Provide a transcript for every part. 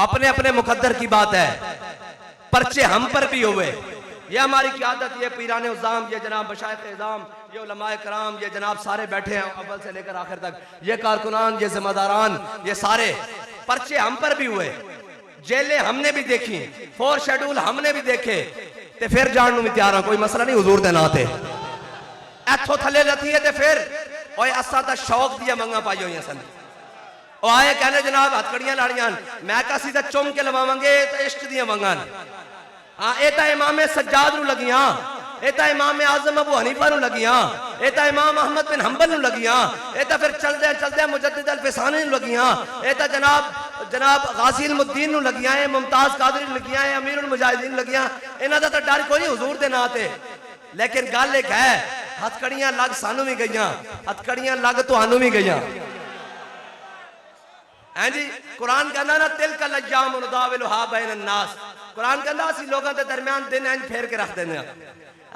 अपने अपने मुकद्दर की बात है, पर्चे हम पर भी हुए। ये हमारी क़यादत, ये पीराने उज़्ज़ाम, ये जनाब मशाइख़ इज़्ज़ाम, ये उलमाए कराम, ये जनाब सारे बैठे हैं अव्वल से लेकर आखिर तक, ये कारकुनान, ये जिम्मेदारान, ये सारे पर्चे हम पर भी हुए, जेलें हमने भी देखी, 4 शेड्यूल हमने भी देखे, ते फिर जान नूं भी तैयार हां, कोई मसला नहीं हुजूर दे नां ते। इत्थों थले लथीए ते फिर ओए असां तां शौक दियां मंगां पाई होईयां सन। ओ आए कहने जनाब हथकड़ियां लाड़ियां, मैं कहा सीधा चुम के लवावांगे ते इश्क दियां मंगां। हाँ ये तो इमाम सज्जाद नूं लगियां, ये तो इमाम आजम अबू हनीफा नूं लगियां, ये तो इमाम अहमद बिन हंबल नूं लगियां, ये तो फिर चलदे चलदे मुजद्दिद अल फिसानी नूं लगियां, ये तो जनाब गाजी अल-मुद्दीन नूं लगियां, मुमताज कादरी नूं लगियां, अमीरुल मुजाहिदीन लगियां। इन्हां दा तां डर कोई नहीं हुजूर दे नां ते। लेकिन गल एक है, हथकड़ियां लग सानू भी गईयां, हथकड़ियां लग तुहानू भी गईयां हैं जी। कुरान कहना ना तिल का लज्जाम नुदाविलुहा बैन अन्नास, कुरान कहना असीं लोगों के दरमियान दिन इंज फेर के रख देने।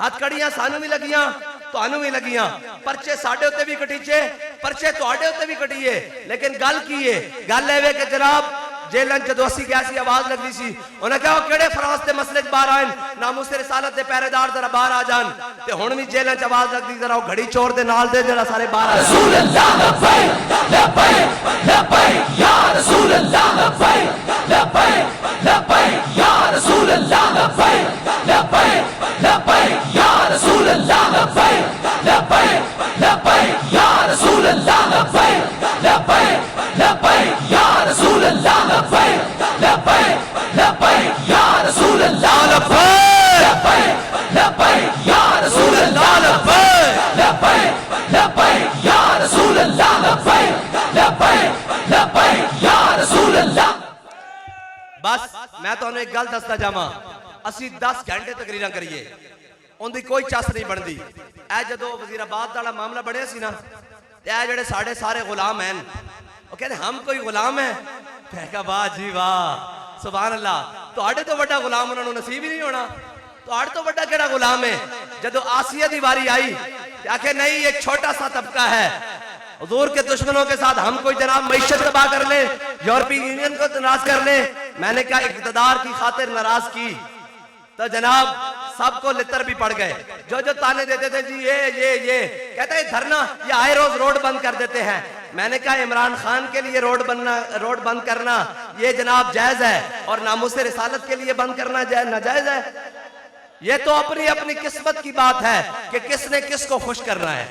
हथकड़ियां सानू भी लगियां, तुहानू भी लगियां, पर्चे साडे उत्ते भी कटीचे, पर्चे तुहाडे उत्ते भी कटीए। लेकिन गल की है, गल है कि जनाब जेलन जदों असीं गए सी आवाज लगदी सी, उन्हें कहा किहड़े फराज दे मसले च बाहर आए, नामूस रिसालत दे पहरेदार जरा बाहर आ जान। ते हुण भी जेलन च आवाज लगदी, जरा वो घड़ी चोर दे नाल दे जरा सारे बाहर आ। रसूल अल्लाह लब्बैक लब्बैक लब्बैक या रसूल अल्लाह लब्बैक लब्बैक लब्बैक या रसूल अल्लाह लब्बैक लब्बैक लब्बैक या रसूल अल्लाह लब्बैक लब्बैक लब्बैक या रसूल अल्लाह लब्बैक लब्बैक लब्बैक या रसूल अल्लाह लब्बैक लब्बैक लब्बैक या रसूल अल्लाह लब्बैक लब्बैक या रसूल अल्लाह लब्बैक लब्बैक लब्बैक या रसूल अल्लाह लब्बैक लब्बैक लब्बैक या रसूल अल्लाह। बस मैं तुहानू एक गल दसदा जावां, असीं 10 घंटे तकरीरां करिए उनकी कोई चस नहीं बनती। ऐ जदों वजीराबाद वाला मामला बढ़िया सी ना, ते ऐ जिहड़े साडे सारे गुलाम हैं, वो कहते हम कोई गुलाम है। मैं कहा वाह जी वाह सुभान अल्लाह, तुहाडे तो बड़ा गुलाम उन्होंने नसीब ही नहीं होना, तुहाडे तो बड़ा केड़ा गुलाम है। जदों आसिया की वारी आई, आखे नहीं एक छोटा सा तबका है, हुजूर के दुश्मनों के साथ हम कोई जनाब मईशत तबाह कर ले, यूरोपीय यूनियन को नाराज कर ले। मैंने कहा इक़्तिदार की खातिर नाराज की तो जनाब सबको लितर भी पड़ गए। जो जो ताने देते थे जी ये कहते हैं धरना, ये आए रोज रोड बंद कर देते हैं। मैंने कहा इमरान खान के लिए रोड बंद करना ये जनाब जायज है, और नामूस रिसालत के लिए बंद करना नाजायज है। ये तो अपनी अपनी किस्मत की बात है कि किसने किसको खुश करना है।